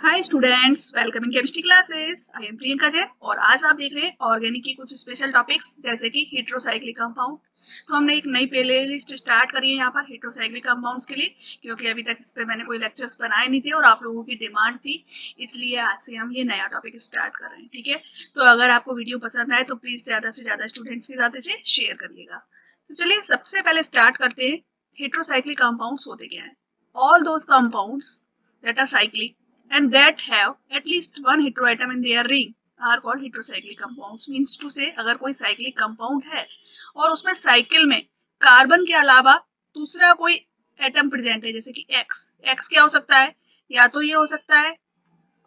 Hi students, welcome in chemistry classes. I am Priyanka Jain और आज आप देख रहे हैं ऑर्गेनिक की कुछ स्पेशल टॉपिक्स जैसे कि हेटेरोसाइक्लिक कंपाउंड। तो हमने एक नई प्ले लिस्ट स्टार्ट करी है यहाँ पर हेटेरोसाइक्लिक कंपाउंड्स के लिए, क्योंकि अभी तक इस पे मैंने कोई लेक्चर्स बनाए नहीं थे और आप लोगों की डिमांड थी, इसलिए आज से हम ये नया टॉपिक स्टार्ट कर रहे हैं। ठीक है, तो अगर आपको वीडियो पसंद आए तो प्लीज ज्यादा से ज्यादा स्टूडेंट्स के साथ इसे शेयर करिएगा। तो चलिए सबसे पहले स्टार्ट करते हैं। हेटेरोसाइक्लिक कंपाउंड्स होते क्या है? All those compounds that are cyclic and that have at least one heteroatom in their ring are called heterocyclic compounds. Means to say, अगर कोई cyclic compound है और उसमें साइकिल में कार्बन के अलावा दूसरा कोई एटम प्रेजेंट है, जैसे कि एक्स क्या हो सकता है? या तो ये हो सकता है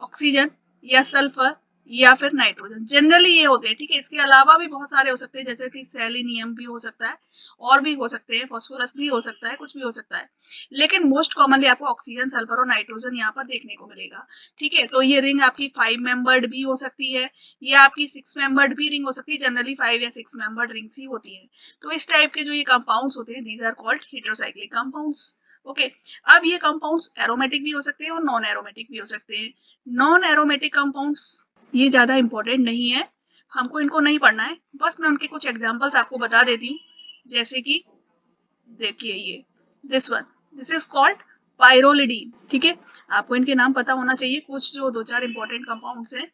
ऑक्सीजन या सल्फर या फिर नाइट्रोजन, जनरली ये होते हैं। ठीक है, इसके अलावा भी बहुत सारे हो सकते हैं, जैसे कि सेलेनियम भी हो सकता है और भी हो सकते हैं, फास्फोरस भी हो सकता है, कुछ भी हो सकता है, लेकिन मोस्ट कॉमनली आपको ऑक्सीजन, सल्फर और नाइट्रोजन यहाँ पर देखने को मिलेगा। ठीक है, तो ये रिंग आपकी 5 मेंबर्ड भी हो सकती है या आपकी 6 मेंबर्ड भी रिंग हो सकती है। जनरली 5 या 6 मेंबर्ड रिंग्स ही होती है। तो इस टाइप के जो ये कंपाउंड्स होते हैं, these are called heterocyclic compounds. Okay, अब ये कंपाउंड्स एरोमेटिक भी हो सकते हैं और नॉन एरोमेटिक भी हो सकते हैं। नॉन एरोमेटिक कंपाउंड्स ये ज्यादा इंपॉर्टेंट नहीं है, हमको इनको नहीं पढ़ना है, बस मैं उनके कुछ एग्जांपल्स आपको बता देती हूँ। जैसे कि देखिए ये this one, this is called pyrrolidine. ठीक है, आपको इनके नाम पता होना चाहिए, कुछ जो दो चार इंपॉर्टेंट कंपाउंड्स हैं।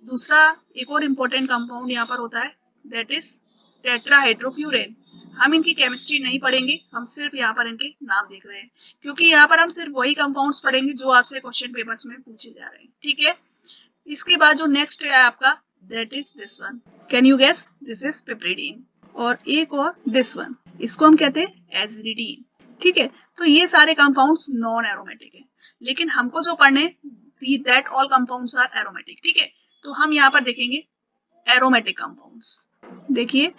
दूसरा एक और इंपॉर्टेंट कंपाउंड यहाँ पर होता है, दैट इज टेट्राहाइड्रोफ्यूरेन। हम इनकी केमिस्ट्री नहीं पढ़ेंगे, हम सिर्फ यहाँ पर इनके नाम देख रहे हैं, क्योंकि यहाँ पर हम सिर्फ वही कंपाउंड्स पढ़ेंगे जो आपसे क्वेश्चन पेपर्स में पूछे जा रहे हैं। ठीक है, इसके बाद जो नेक्स्ट है आपका, that is this one. Can you guess? This is piperidine. और एक और दिस वन, इसको हम कहते हैं एजिडिन। ठीक है, तो ये सारे कंपाउंड्स नॉन एरोमेटिक है, लेकिन हमको जो पढ़ने that all compounds are aromatic. ठीक है, तो हम यहाँ पर देखेंगे एरोमेटिक कंपाउंड्स। देखिए,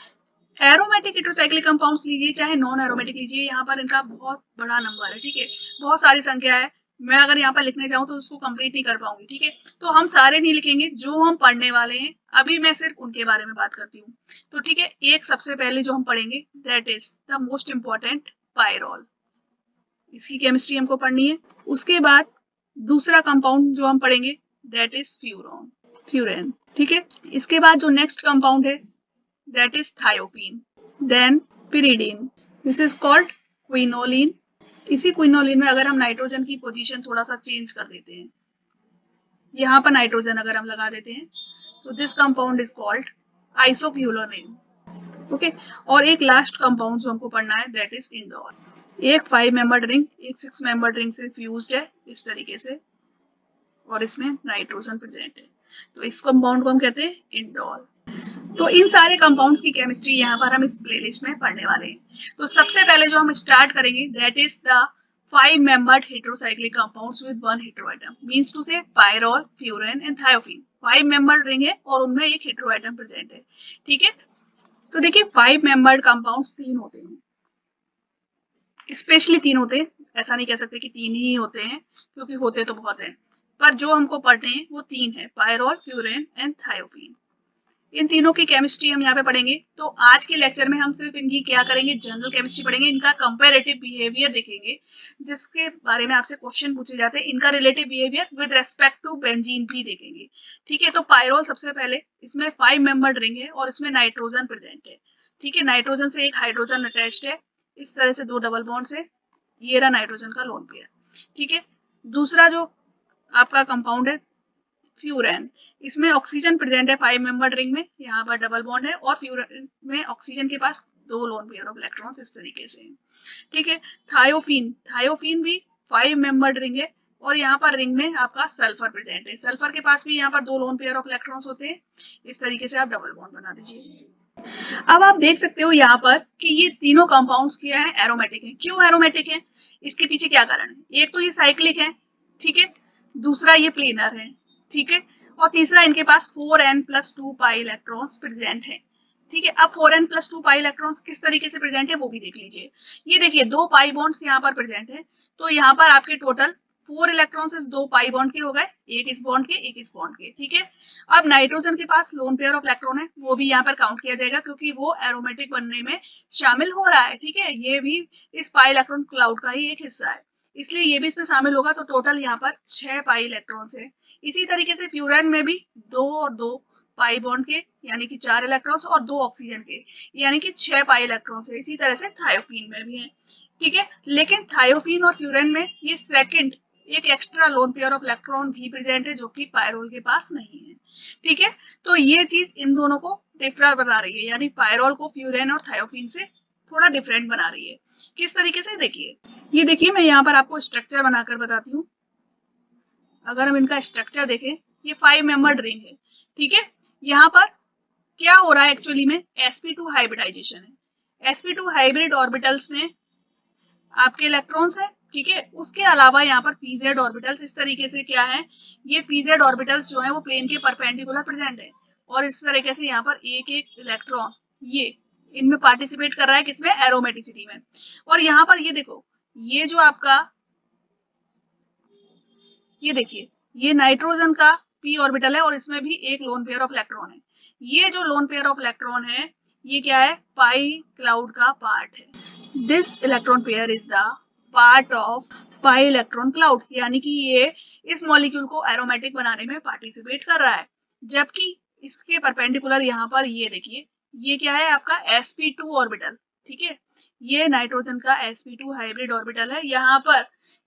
एरोमेटिक हेटेरोसाइक्लिक कंपाउंड्स लीजिए चाहे नॉन एरोमेटिक लीजिए, यहाँ पर इनका बहुत बड़ा नंबर है। ठीक है, बहुत सारी संख्या है, मैं अगर यहाँ पर लिखने जाऊं तो उसको कंप्लीट नहीं कर पाऊंगी। ठीक है, तो हम सारे नहीं लिखेंगे, जो हम पढ़ने वाले हैं अभी मैं सिर्फ उनके बारे में बात करती हूँ। तो ठीक है, एक सबसे पहले जो हम पढ़ेंगे that is the most important, pyrrole. इसकी केमिस्ट्री हमको पढ़नी है। उसके बाद दूसरा कंपाउंड जो हम पढ़ेंगे दैट इज फ्यूरेन। ठीक है, इसके बाद जो नेक्स्ट कंपाउंड है that is thiophene, then pyridine, this is called quinoline। इसी क्विनोलिन में अगर हम नाइट्रोजन की पोजीशन थोड़ा सा चेंज कर देते हैं, यहाँ पर नाइट्रोजन अगर हम लगा देते हैं, तो this compound is called isoquinoline. Okay, और एक लास्ट कंपाउंड जो हमको पढ़ना है दैट इज इंडोल। एक 5 मेंबर्ड रिंग एक 6 मेंबर्ड रिंग से फ्यूज्ड है इस तरीके से, और इसमें नाइट्रोजन प्रेजेंट है, तो इस कंपाउंड को हम कहते हैं इंडोल। तो इन सारे कंपाउंड्स की केमिस्ट्री यहाँ पर हम इस प्लेलिस्ट में पढ़ने वाले हैं। तो सबसे पहले जो हम स्टार्ट करेंगे that is the 5 membered heterocyclic compounds with 1 heteroatom, means to say pyrrole, furan and thiophene. 5 membered ring है और उनमें एक हेटेरोएटम प्रेजेंट है। ठीक है, तो देखिए 5 मेंबर्ड कंपाउंड्स 3 होते हैं, स्पेशली 3 होते हैं, ऐसा नहीं कह सकते कि 3 ही होते हैं, क्योंकि होते तो बहुत हैं, पर जो हमको पढ़ने हैं वो 3 है, पायरोल, फ्यूरेन एंड थायोफीन। इन तीनों की केमिस्ट्री हम यहाँ पे पढ़ेंगे। तो आज के लेक्चर में हम सिर्फ इनकी क्या करेंगे, जनरल केमिस्ट्री पढ़ेंगे, इनका कंपैरेटिव बिहेवियर देखेंगे, जिसके बारे में आपसे क्वेश्चन पूछे जाते हैं। इनका relative behaviour with respect to benzene भी देखेंगे। ठीक है, तो पायरोल सबसे पहले, इसमें 5 मेंबर्ड रिंग है और इसमें नाइट्रोजन प्रेजेंट है। ठीक है, नाइट्रोजन से एक हाइड्रोजन अटैच्ड है, इस तरह से 2 डबल बॉन्ड से, ये रहा नाइट्रोजन का लोन पेयर। ठीक है, दूसरा जो आपका कंपाउंड है फ्यूरेन, इसमें ऑक्सीजन प्रेजेंट है 5 मेंबर्ड रिंग में, यहाँ पर डबल बॉन्ड है, और फ्यूरेन में ऑक्सीजन के पास 2 लोन पेयर ऑफ इलेक्ट्रॉन्स इस तरीके से। ठीक है, थायोफीन भी 5 मेंबर्ड रिंग है और यहाँ पर रिंग में आपका सल्फर प्रेजेंट है, सल्फर के पास भी यहाँ पर 2 लोन पेयर ऑफ इलेक्ट्रॉन्स होते हैं, इस तरीके से आप डबल बॉन्ड बना दीजिए। अब आप देख सकते हो यहाँ पर कि ये तीनों कंपाउंड्स क्या है, एरोमेटिक है। क्यों एरोमेटिक है, इसके पीछे क्या कारण है? एक तो ये साइक्लिक है, ठीक है, दूसरा ये प्लेनर है, ठीक है, और तीसरा इनके पास 4n+2 पाई इलेक्ट्रॉन्स प्रेजेंट है। ठीक है, अब 4n+2 पाई इलेक्ट्रॉन्स किस तरीके से प्रेजेंट है वो भी देख लीजिए। ये देखिए 2 पाई बॉन्ड्स यहाँ पर प्रेजेंट है, तो यहाँ पर आपके टोटल 4 इलेक्ट्रॉन्स इस 2 पाई बॉन्ड के हो गए, एक इस बॉन्ड के एक इस बॉन्ड के। ठीक है, अब नाइट्रोजन के पास लोन पेयर ऑफ इलेक्ट्रॉन है, वो भी यहाँ पर काउंट किया जाएगा क्योंकि वो एरोमेटिक बनने में शामिल हो रहा है। ठीक है, ये भी इस पाई इलेक्ट्रॉन क्लाउड का ही एक हिस्सा है, इसलिए ये भी इसमें शामिल होगा। तो टोटल यहाँ पर 6 पाई इलेक्ट्रॉन्स है। इसी तरीके से फ्यूरेन में भी 2 और 2 पाई बॉन्ड के यानी कि 4 इलेक्ट्रॉन्स और 2 ऑक्सीजन के यानी कि 6 पाई इलेक्ट्रॉन्स है। इसी तरह से थायोफीन में भी है, ठीक है। लेकिन थायोफीन और फ्यूरेन में ये सेकंड एक extra lone pair of electron भी प्रेजेंट है जो कि पायरोल के पास नहीं है, ठीक है। तो ये चीज इन दोनों को डिफरेंट बना रही है, यानी पायरोल को फ्यूरेन और थायोफीन से थोड़ा डिफरेंट बना रही है। किस तरीके से, देखिए ये देखिए मैं यहाँ पर आपको स्ट्रक्चर बनाकर बताती हूँ। अगर हम इनका स्ट्रक्चर देखें, ये 5 मेंबर्ड रिंग है, ठीक है। यहाँ पर क्या हो रहा है एक्चुअली में, sp2 हाइब्रिडाइजेशन है। sp2 हाइब्रिड ऑर्बिटल्स में आपके इलेक्ट्रॉन्स है, ठीक है। उसके अलावा यहाँ पर pz ऑर्बिटल्स इस तरीके से क्या है, ये pz ऑर्बिटल्स जो है वो प्लेन के परपेंडिकुलर प्रेजेंट है और इस तरीके से यहाँ पर एक एक इलेक्ट्रॉन ये इनमें पार्टिसिपेट कर रहा है, किसमें, एरोमेटिसिटी में। और यहाँ पर ये देखो, ये जो आपका ये देखिए ये नाइट्रोजन का p ऑर्बिटल है और इसमें भी एक लोन पेयर ऑफ इलेक्ट्रॉन है। ये जो लोन पेयर ऑफ इलेक्ट्रॉन है ये क्या है, पाई क्लाउड का पार्ट है। This electron pair is the part of pi electron cloud, यानी कि ये इस मॉलिक्यूल को एरोमेटिक बनाने में पार्टिसिपेट कर रहा है। जबकि इसके परपेंडिकुलर यहाँ पर ये देखिए ये क्या है आपका sp2 ऑर्बिटल, ठीक है। ये नाइट्रोजन का sp2 हाइब्रिड ऑर्बिटल है। यहाँ पर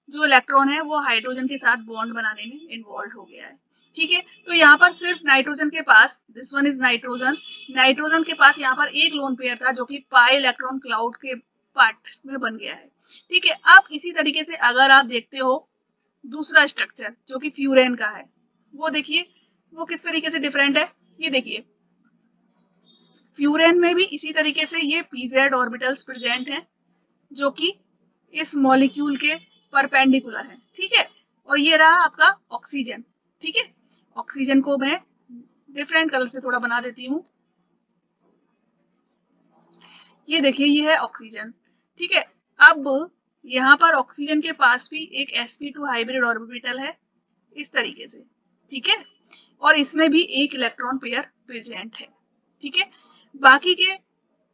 जो इलेक्ट्रॉन है वो हाइड्रोजन के साथ बॉन्ड बनाने में इन्वॉल्व हो गया है, ठीक है। तो यहाँ पर सिर्फ नाइट्रोजन के पास, this one is nitrogen, nitrogen के पास यहाँ पर एक लोन पेयर था जो कि पाई इलेक्ट्रॉन क्लाउड के पार्ट में बन गया है, ठीक है। अब इसी तरीके से अगर आप देखते हो दूसरा स्ट्रक्चर जो कि फ्यूरेन का है, वो देखिए वो किस तरीके से डिफरेंट है। ये देखिए फ्यूरेन में भी इसी तरीके से ये pz ऑर्बिटल्स प्रेजेंट हैं जो कि इस मॉलिक्यूल के परपेंडिकुलर है, ठीक है। और ये रहा आपका ऑक्सीजन, ठीक है। ऑक्सीजन को मैं डिफरेंट कलर से थोड़ा बना देती हूँ। ये देखिए ये है ऑक्सीजन, ठीक है। अब यहाँ पर ऑक्सीजन के पास भी एक sp2 हाइब्रिड ऑर्बिटल है इस तरीके से, ठीक है। और इसमें भी एक इलेक्ट्रॉन पेयर प्रेजेंट है, ठीक है। बाकी के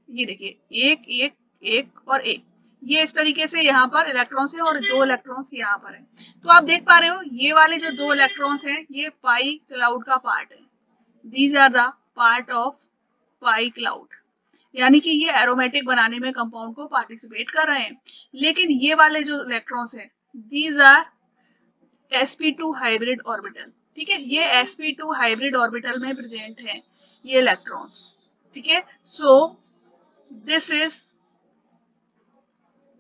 ये देखिए एक एक एक और एक, ये इस तरीके से यहाँ पर इलेक्ट्रॉन्स है और 2 इलेक्ट्रॉन्स यहाँ पर है। तो आप देख पा रहे हो ये वाले जो 2 इलेक्ट्रॉन्स हैं ये पाई क्लाउड का पार्ट है। These are the part of pi cloud, यानी कि ये एरोमेटिक बनाने में कंपाउंड को पार्टिसिपेट कर रहे हैं। लेकिन ये वाले जो इलेक्ट्रॉन्स हैं these are sp2 hybrid orbital, ठीक है। ये sp2 हाइब्रिड ऑर्बिटल में प्रेजेंट है ये इलेक्ट्रॉन्स, ठीक है। So this is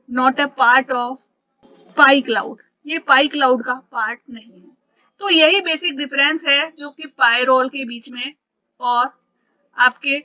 not a part of pi cloud, ये पाई क्लाउड का पार्ट नहीं है। तो यही बेसिक डिफरेंस है जो कि पायरोल के बीच में और आपके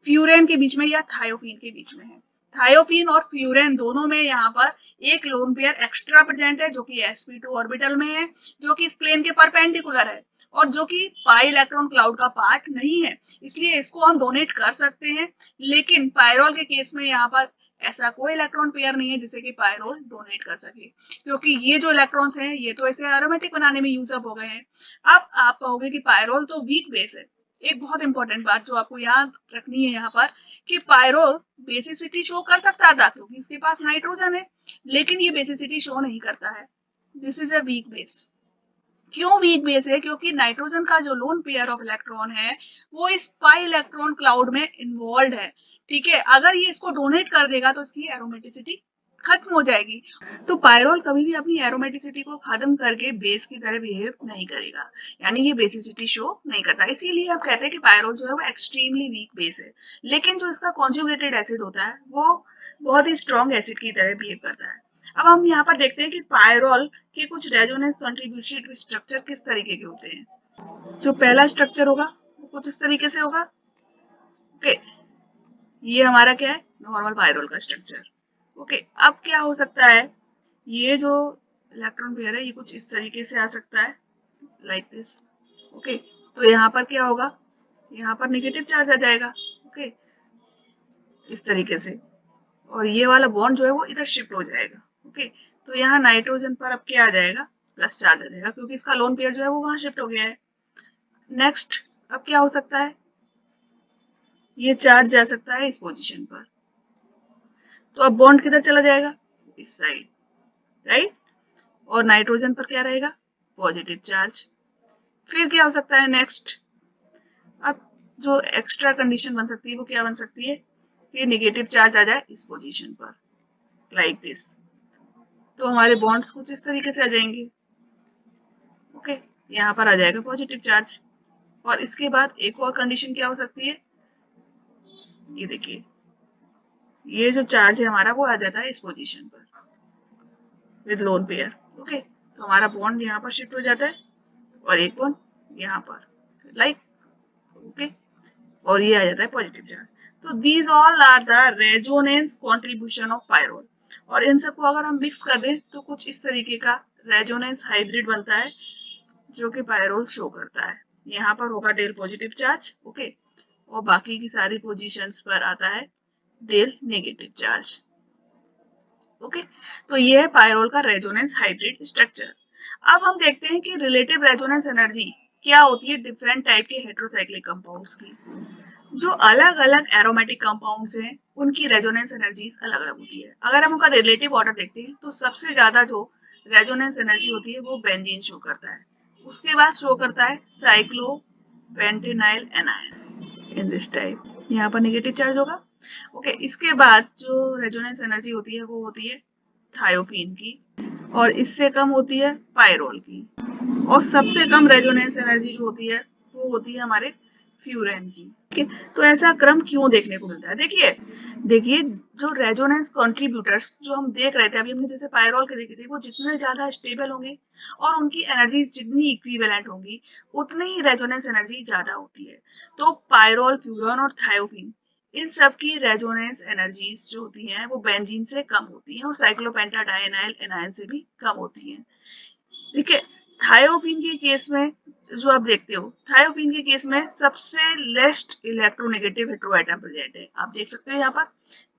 फ्यूरेन के बीच में या थायोफीन के बीच में है। थायोफीन और फ्यूरेन दोनों में यहाँ पर एक लोन पेयर एक्स्ट्रा प्रेजेंट है जो कि sp2 ऑर्बिटल में है, जो कि इस प्लेन के परपेंडिकुलर है और जो कि पाई इलेक्ट्रॉन क्लाउड का पार्ट नहीं है। इसलिए इसको हम डोनेट कर सकते हैं, लेकिन पायरोल के केस में यहाँ पर ऐसा कोई इलेक्ट्रॉन पेयर नहीं है जिसे कि पायरोल डोनेट कर सके, क्योंकि ये जो इलेक्ट्रॉन्स हैं ये तो ऐसे एरोमेटिक बनाने में यूज अप हो गए हैं। अब आप कहोगे कि पायरोल तो वीक बेस है। एक बहुत इंपॉर्टेंट बात जो आपको याद रखनी है यहाँ पर कि पायरोल बेसिसिटी शो कर सकता था क्योंकि इसके पास नाइट्रोजन है, लेकिन ये बेसिसिटी शो नहीं करता है। This is a weak base. क्यों वीक बेस है, क्योंकि नाइट्रोजन का जो लोन पेयर ऑफ इलेक्ट्रॉन है वो इस पाई इलेक्ट्रॉन क्लाउड में इन्वॉल्व है, ठीक है। अगर ये इसको डोनेट कर देगा तो इसकी एरोमेटिसिटी खत्म हो जाएगी। तो पायरोल कभी भी अपनी एरोमेटिसिटी को खत्म करके बेस की तरह बिहेव नहीं करेगा, यानी ये बेसिसिटी शो नहीं करता। इसीलिए आप कहते हैं कि पायरोल जो है वो एक्सट्रीमली वीक बेस है। लेकिन जो इसका कॉन्जुगेटेड एसिड होता है वो बहुत ही स्ट्रॉन्ग एसिड की तरह बिहेव करता है। अब हम यहाँ पर देखते हैं कि पायरोल के कुछ रेजोनेंस कंट्रीब्यूशन स्ट्रक्चर किस तरीके के होते हैं। जो पहला स्ट्रक्चर होगा वो कुछ इस तरीके से होगा, ओके। ये हमारा क्या है, नॉर्मल पायरोल का स्ट्रक्चर, ओके। अब क्या हो सकता है, ये जो इलेक्ट्रॉन पेयर है ये कुछ इस तरीके से आ सकता है, लाइक दिस, ओके। तो यहाँ पर क्या होगा, यहाँ पर नेगेटिव चार्ज आ जाएगा, ओके, इस तरीके से। और ये वाला बॉन्ड जो है वो इधर शिफ्ट हो जाएगा, ओके। तो यहाँ नाइट्रोजन पर अब क्या आ जाएगा, प्लस चार्ज आ जाएगा क्योंकि इसका लोन पेयर जो है वो वहां शिफ्ट हो गया है। नेक्स्ट अब क्या हो सकता है, ये चार्ज जा सकता है इस पोजीशन पर, तो अब बॉन्ड किधर चला जाएगा, इस साइड, राइट। और नाइट्रोजन पर क्या रहेगा, पॉजिटिव चार्ज। फिर क्या हो सकता है नेक्स्ट, अब जो एक्स्ट्रा कंडीशन बन सकती है वो क्या बन सकती है कि नेगेटिव चार्ज आ जाए इस पोजीशन पर, लाइक दिस। तो हमारे बॉन्ड्स कुछ इस तरीके से आ जाएंगे। ओके, यहाँ पर आ जाएगा पॉजिटिव चार्ज। और इसके बाद एक और कंडीशन क्या हो सकती है, ये देखिए, ये जो चार्ज है हमारा वो आ जाता है इस पोजीशन पर विद लोन पेयर। ओके, तो हमारा बॉन्ड यहाँ पर शिफ्ट हो जाता है और एक बॉन्ड यहाँ पर, लाइक, ओके, और ये आ जाता है पॉजिटिव चार्ज। तो these all are the resonance contribution of pyrrole. और इन सबको अगर हम मिक्स कर दें तो कुछ इस तरीके का रेजोनेंस हाइब्रिड बनता है जो कि पायरोल शो करता है। यहाँ पर होगा डेल पॉजिटिव चार्ज, ओके, और बाकी की सारी पोजीशंस पर आता है डेल नेगेटिव चार्ज। ओके, तो ये है पायरोल का रेजोनेंस हाइब्रिड स्ट्रक्चर। अब हम देखते हैं कि रिलेटिव रेजोनेंस एनर्जी क्या होती है डिफरेंट टाइप के हेटेरोसाइक्लिक कंपाउंड्स की। जो अलग अलग एरोमेटिक कंपाउंड्स हैं उनकी रेजोनेंस एनर्जीज अलग अलग होती है। अगर हम उनका रिलेटिव ऑर्डर देखते हैं तो सबसे ज्यादा जो रेजोनेंस एनर्जी होती है वो बेंजीन शो करता है, उसके बाद शो करता है साइक्लोपेंटेनाइल एनायन इन दिस टाइप, यहाँ पर नेगेटिव चार्ज होगा। ओके, इसके बाद जो रेजोनेंस एनर्जी होती है वो होती है थायोफीन की, और इससे कम होती है पायरोल की, और सबसे कम रेजोनेंस एनर्जी जो होती है वो होती है हमारे फ्यूरेन की। ठीक है, तो ऐसा क्रम क्यों देखने को मिलता है, देखिए देखिए जो रेजोनेंस कंट्रीब्यूटर्स जो हम देख रहे थे अभी, हमने जैसे पायरोल के देखे थे, वो जितने ज्यादा स्टेबल होंगे और उनकी एनर्जीज जितनी इक्विवेलेंट होंगी उतनी ही रेजोनेंस एनर्जी ज्यादा होती है। तो पायरोल, फ्यूरॉन और थायोफीन, इन सब की रेजोनेंस एनर्जीज जो होती हैं वो बेंजीन से कम होती हैं और साइक्लोपेंटाडाइनाइल एनायन से भी कम होती हैं। ठीक है, थायोफीन के केस में जो आप देखते हो, थायोफीन के केस में सबसे लेस्ट इलेक्ट्रोनेगेटिव हेटेरोएटम प्रेजेंट है। आप देख सकते हो यहाँ पर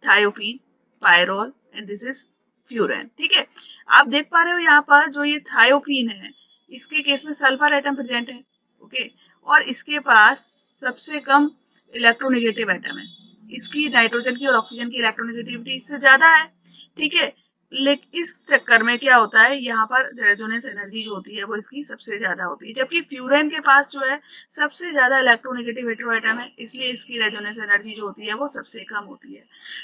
thiophene, pyrrole and this is furan. ठीक है, आप देख पा रहे हो यहाँ पर जो ये थायोफीन है इसके केस में सल्फर एटम प्रेजेंट है। ओके, और इसके पास सबसे कम इलेक्ट्रोनेगेटिव एटम है, इसकी नाइट्रोजन की और ऑक्सीजन की इलेक्ट्रोनेगेटिविटी इससे ज्यादा है। ठीक है, लेकिन इस चक्कर में क्या होता है, यहाँ पर रेजोनेंस एनर्जी जो होती है वो इसकी सबसे ज्यादा होती है, जबकि फ्यूरेन के पास जो है सबसे ज्यादा इलेक्ट्रोनेगेटिव हेटेरोएटम है, इसलिए इसकी रेजोनेंस एनर्जी जो होती है वो सबसे कम होती है।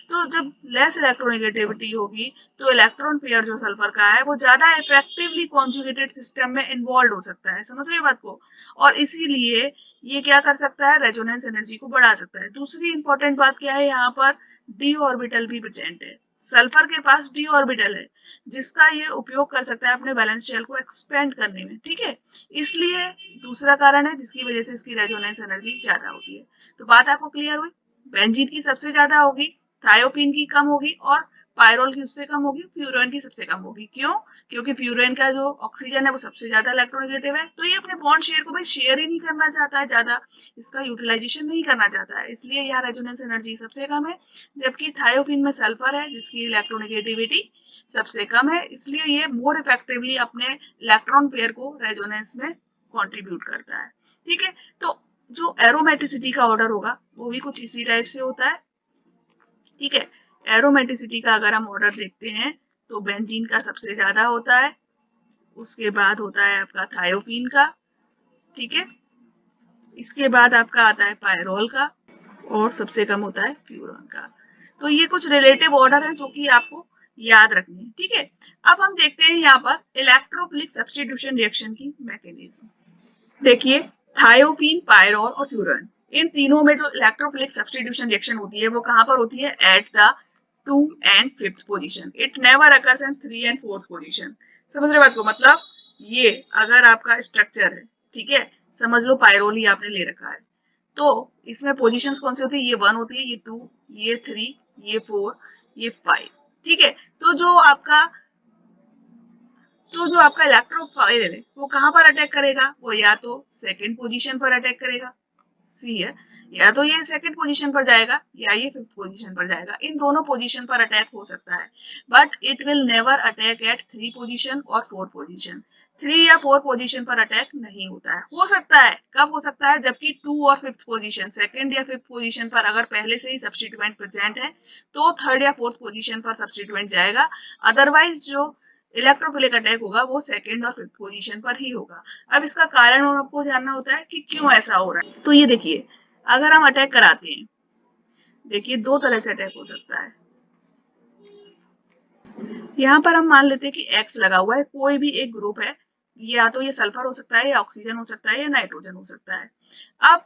तो जब लेस इलेक्ट्रोनेगेटिविटी होगी तो इलेक्ट्रॉन पेयर जो सल्फर का है वो ज्यादा इफेक्टिवली कॉन्जुगेटेड सिस्टम में इन्वॉल्व हो सकता है, समझ रहे बात को, और इसीलिए ये क्या कर सकता है, रेजोनेंस एनर्जी को बढ़ा सकता है। दूसरी इंपॉर्टेंट बात क्या है, यहाँ पर डी ऑर्बिटल भी प्रेजेंट है, सल्फर के पास डी ऑर्बिटल है जिसका ये उपयोग कर सकता है अपने वैलेंस शेल को एक्सपेंड करने में। ठीक है, इसलिए दूसरा कारण है जिसकी वजह से इसकी रेजोनेंस एनर्जी ज्यादा होती है। तो बात आपको क्लियर हुई, बेंजीन की सबसे ज्यादा होगी, थायोपीन की कम होगी और पायरोल की सबसे कम होगी, फ्यूरेन की सबसे कम होगी। क्यों, क्योंकि फ्यूरेन का जो ऑक्सीजन है वो सबसे ज्यादा इलेक्ट्रोनेगेटिव है, तो ये अपने बॉन्ड शेयर को भाई शेयर ही नहीं करना चाहता है ज्यादा, इसका यूटिलाइजेशन नहीं करना चाहता है, इसलिए यहाँ रेजोनेंस एनर्जी सबसे कम है। जबकि थायोफीन में सल्फर है जिसकी इलेक्ट्रोनेगेटिविटी सबसे कम है, इसलिए ये मोर इफेक्टिवली अपने इलेक्ट्रॉन पेयर को रेजोनेंस में कंट्रीब्यूट करता है। ठीक है, तो जो एरोमेटिसिटी का ऑर्डर होगा वो भी कुछ इसी टाइप से होता है। ठीक है, एरोमेटिसिटी का अगर हम ऑर्डर देखते हैं तो बेंजीन का सबसे ज्यादा होता है, उसके बाद होता है आपका थायोफीन का, ठीक है, इसके बाद आपका आता है पायरोल का, और सबसे कम होता है फ्यूरॉन का। तो ये कुछ रिलेटिव ऑर्डर है जो कि आपको याद रखनी है। ठीक है, अब हम देखते हैं यहाँ पर इलेक्ट्रोफिलिक सब्स्टिट्यूशन रिएक्शन की मैकेनिज्म। देखिए, थायोफीन, पायरोल और फ्यूरॉन, इन तीनों में जो इलेक्ट्रोफिलिक सब्स्टिट्यूशन रिएक्शन होती है वो कहां पर होती है, at the 2 and 5th position, it never occurs in 3 and 4th position. समझ रहे बात को, मतलब ये अगर आपका स्ट्रक्चर है, ठीक है, समझ लो पायरोल ही आपने ले रखा है, तो इसमें पोजीशंस कौन सी होती है, ये 1 होती है, ये 2, ये 3, ये 4, ये 5। ठीक है, तो जो आपका इलेक्ट्रोफाइल है वो कहां पर अटैक करेगा, वो या तो सेकंड पोजीशन पर अटैक करेगा, सी है, या तो ये सेकंड पोजीशन पर जाएगा या ये 5th पोजीशन पर जाएगा, इन दोनों पोजीशन पर अटैक हो सकता है, but it will never attack eight 3 position और 4 पोजीशन। 3 या 4 पोजीशन पर अटैक नहीं होता है, हो सकता है, कब हो सकता है, जबकि 2 और 5th पोजीशन, सेकंड या 5th पोजीशन पर अगर पहले से ही सब्स्टिट्यूएंट प्रेजेंट है तो 3rd या 4th पोजीशन पर सब्स्टिट्यूएंट जाएगा। अदरवाइज जो इलेक्ट्रोफिलिक अटैक होगा वो सेकंड और फिफ्थ पोजीशन पर ही होगा। अब इसका कारण आपको जानना होता है कि क्यों ऐसा हो रहा है। तो ये देखिए, अगर हम अटैक कराते हैं, देखिए दो तरह से अटैक हो सकता है। यहाँ पर हम मान लेते हैं कि एक्स लगा हुआ है, कोई भी एक ग्रुप है, या तो ये सल्फर हो सकता है, या ऑक्सीजन हो सकता है, या नाइट्रोजन हो सकता है। अब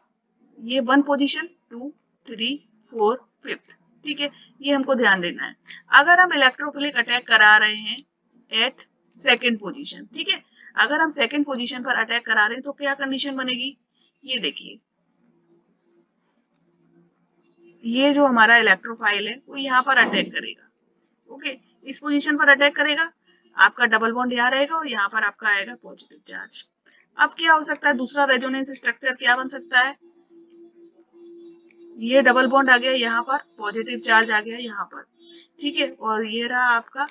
ये 1 पोजीशन, 2, 3, 4, 5, ठीक है, ये हमको ध्यान देना है। अगर हम इलेक्ट्रोफिलिक अटैक करा रहे हैं एट सेकेंड पोजीशन, ठीक है, अगर हम सेकेंड पोजीशन पर अटैक करा रहे हैं तो क्या कंडीशन बनेगी, ये देखिए, ये जो हमारा इलेक्ट्रोफाइल है वो यहाँ पर अटैक करेगा। ओके, इस पोजीशन पर अटैक करेगा, आपका डबल बॉन्ड यहाँ रहेगा और यहाँ पर आपका आएगा पॉजिटिव चार्ज। अब क्या हो सकता है, दूसरा रेजोनेंस स्ट्रक्चर क्या बन सकता है, ये डबल बॉन्ड आ गया यहाँ पर, पॉजिटिव चार्ज आ गया यहाँ पर, ठीक है, और ये रहा आपका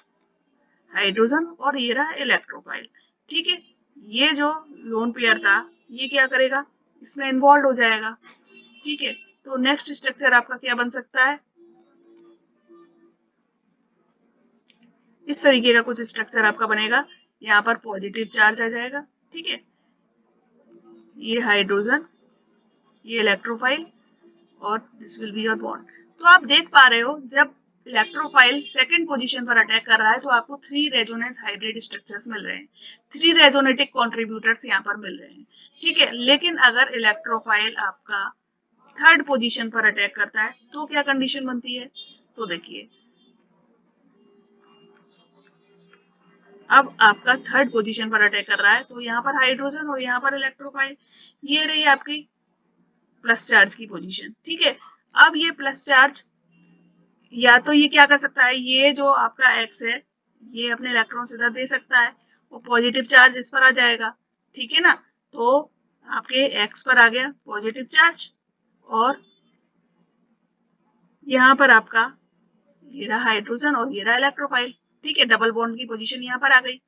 हाइड्रोजन और ये रहा इलेक्ट्रोफाइल, ठीक है। ये जो लोन पेयर था ये क्या करेगा, इसमें इन्वॉल्व हो जाएगा, ठीक है। तो नेक्स्ट स्ट्रक्चर आपका क्या बन सकता है, इस तरीके का कुछ स्ट्रक्चर आपका बनेगा, यहाँ पर पॉजिटिव चार्ज आ जाएगा, ठीक है, ये हाइड्रोजन, ये इलेक्ट्रोफाइल, और this will be your bond. तो आप देख पा रहे हो, जब इलेक्ट्रोफाइल सेकंड पोजीशन पर अटैक कर रहा है तो आपको 3 रेजोनेंस हाइब्रिड स्ट्रक्चर्स मिल रहे हैं, 3 रेजोनेटिक कॉन्ट्रीब्यूटर्स यहाँ पर मिल रहे हैं, ठीक है। लेकिन अगर इलेक्ट्रोफाइल आपका थर्ड पोजीशन पर अटैक करता है तो क्या कंडीशन बनती है, तो देखिए, अब आपका थर्ड पोजीशन पर अटैक कर रहा है तो यहाँ पर हाइड्रोजन और यहाँ पर इलेक्ट्रोफाइल, ये रही आपकी प्लस चार्ज की पोजीशन, ठीक है। अब ये प्लस चार्ज, या तो ये क्या कर सकता है, ये जो आपका एक्स है ये अपने इलेक्ट्रॉन इधर दे सकता है, वो पॉजिटिव चार्ज इस पर आ जाएगा, ठीक है ना। तो आपके एक्स पर आ गया पॉजिटिव चार्ज, और यहाँ पर आपका ये रहा हाइड्रोजन और ये रहा इलेक्ट्रोफाइल, ठीक है, डबल बॉन्ड की पोजीशन यहाँ पर आ गई।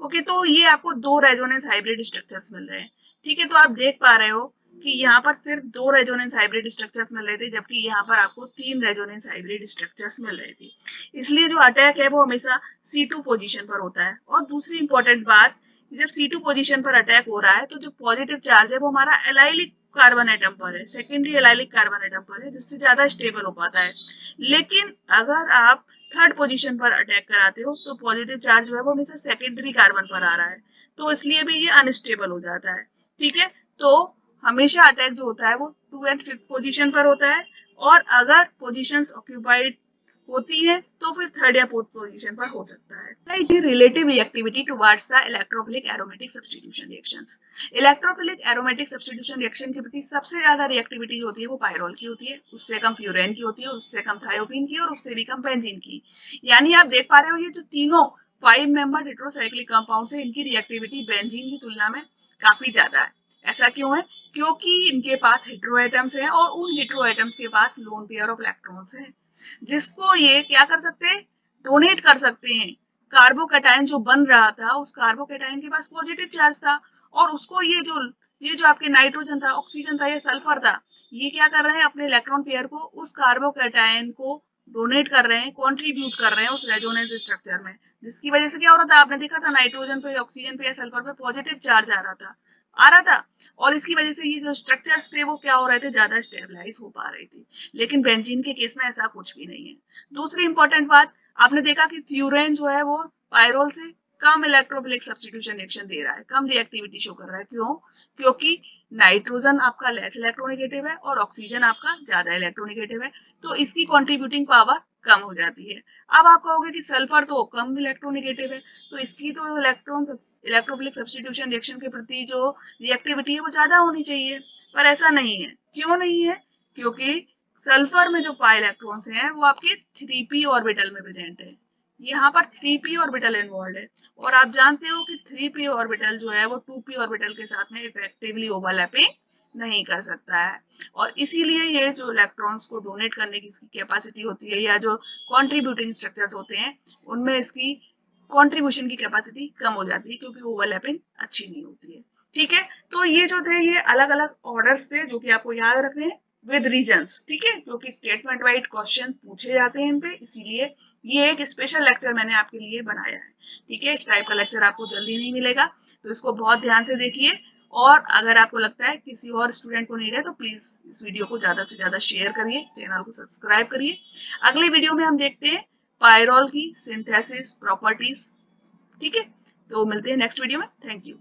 ओके, तो ये आपको 2 रेजोनेंस हाइब्रिड स्ट्रक्चर्स मिल रहे हैं, ठीक है। तो आप देख पा रहे हो कि यहाँ पर सिर्फ 2 रेजोनेंस हाइब्रिड स्ट्रक्चर्स मिल रहे थे, जबकि यहाँ पर आपको 3 रेजोनेंस हाइब्रिड स्ट्रक्चर्स मिल रहे थे। इसलिए जो अटैक है वो हमेशा C2 पोजीशन पर होता है। और दूसरी इंपॉर्टेंट बात, जब C2 पोजीशन पर अटैक हो रहा है तो जो पॉजिटिव चार्ज है वो हमारा एलाइलिक कार्बन एटम पर है, सेकेंडरी एलाइलिक कार्बन एटम पर है, जिससे ज्यादा स्टेबल हो पाता है। लेकिन अगर आप थर्ड पोजीशन पर अटैक कराते हो तो पॉजिटिव चार्ज जो है वो हमेशा सेकेंडरी कार्बन पर आ रहा है, तो इसलिए भी ये अनस्टेबल हो जाता है, ठीक है। तो हमेशा अटैक जो होता है वो 2 एंड 5th पोजीशन पर होता है, और अगर पोजीशंस ऑक्यूपाइड होती है तो फिर थर्ड या फोर्थ पोजीशन पर हो सकता है। Relative reactivity towards the electrophilic aromatic substitution reactions. Electrophilic aromatic substitution reaction के प्रति सबसे ज्यादा रिएक्टिविटी होती है वो पायरोल की होती है, उससे कम फ्यूरेन की होती है, उससे कम थायोपीन की, और उससे भी कम बेंजीन की। यानी आप देख पा रहे हो ये जो तीनों 5 मेंबर हेटेरोसाइक्लिक कंपाउंड्स है, इनकी रिएक्टिविटी बेंजीन की तुलना में काफी ज्यादा है। ऐसा क्यों है, क्योंकि इनके पास हेटेरो एटम्स हैं और उन हेटेरो एटम्स के पास लोन पेयर ऑफ इलेक्ट्रॉन्स हैं, जिसको ये क्या कर सकते हैं, डोनेट कर सकते हैं। कार्बोकैटायन जो बन रहा था उस कार्बोकैटायन के पास पॉजिटिव चार्ज था, और उसको ये जो आपके नाइट्रोजन था, ऑक्सीजन था, या सल्फर था, ये क्या कर रहे हैं, अपने इलेक्ट्रॉन पेयर को उस कार्बोकैटायन को डोनेट कर रहे हैं, कंट्रीब्यूट कर रहे हैं उस रेजोनेंस स्ट्रक्चर में, जिसकी वजह से क्या हो रहा था, आपने देखा था नाइट्रोजन पे, ऑक्सीजन पे या सल्फर पे पॉजिटिव चार्ज आ रहा था, और इसकी वजह से ये जो स्ट्रक्चर्स थे वो क्या हो रहे थे, ज्यादा स्टेबलाइज हो पा रहे थे। लेकिन बेंजीन के केस में ऐसा कुछ भी नहीं है। दूसरी इंपॉर्टेंट बात, आपने देखा कि फ्यूरेन जो है वो पायरोल से कम इलेक्ट्रोफिलिक सब्स्टिट्यूशन रिएक्शन दे रहा है, कम रिएक्टिविटी शो कर रहा है। क्यों, क्योंकि नाइट्रोजन आपका लेस इलेक्ट्रोनेगेटिव है और ऑक्सीजन आपका ज्यादा इलेक्ट्रोनेगेटिव है, तो इसकी कॉन्ट्रीब्यूटिंग पावर कम हो जाती है। अब आप कहोगे कि सल्फर तो कम इलेक्ट्रोनेगेटिव है, तो इसकी तो इलेक्ट्रोफिलिक सब्स्टिट्यूशन रिएक्शन के प्रति जो रिएक्टिविटी है वो ज्यादा होनी चाहिए, पर ऐसा नहीं है। क्यों नहीं है, क्योंकि सल्फर में जो पाई इलेक्ट्रॉन्स हैं वो आपके 3p ऑर्बिटल में प्रेजेंट है, यहाँ पर 3p ऑर्बिटल इन्वॉल्व है, और आप जानते हो कि 3p ऑर्बिटल जो है वो 2p ऑर्बिटल के साथ में इफेक्टिवली ओवरलैपिंग नहीं कर सकता है, और इसीलिए ये जो इलेक्ट्रॉन्स को डोनेट करने की इसकी कैपेसिटी होती है, या जो कॉन्ट्रीब्यूटिंग स्ट्रक्चर्स होते हैं उनमें इसकी कॉन्ट्रीब्यूशन की कैपेसिटी कम हो जाती है, क्योंकि ओवरलैपिंग अच्छी नहीं होती है, ठीक है। तो ये जो थे ये अलग अलग ऑर्डर्स थे जो कि आपको याद रखने हैं। विद रीजंस, ठीक है, क्योंकि स्टेटमेंट वाइज क्वेश्चन पूछे जाते हैं इन पे, इसीलिए ये एक स्पेशल लेक्चर मैंने आपके लिए बनाया है। ठीक है, इस टाइप का लेक्चर आपको जल्दी नहीं मिलेगा, तो इसको बहुत ध्यान से देखिए। और अगर आपको लगता है किसी और स्टूडेंट को नीड है तो प्लीज इस वीडियो को ज्यादा से ज्यादा शेयर करिए, चैनल को सब्सक्राइब करिए। अगली वीडियो में हम देखते हैं पायरोल की सिंथेसिस प्रॉपर्टीज। ठीक है, तो मिलते हैं नेक्स्ट वीडियो में। Thank you.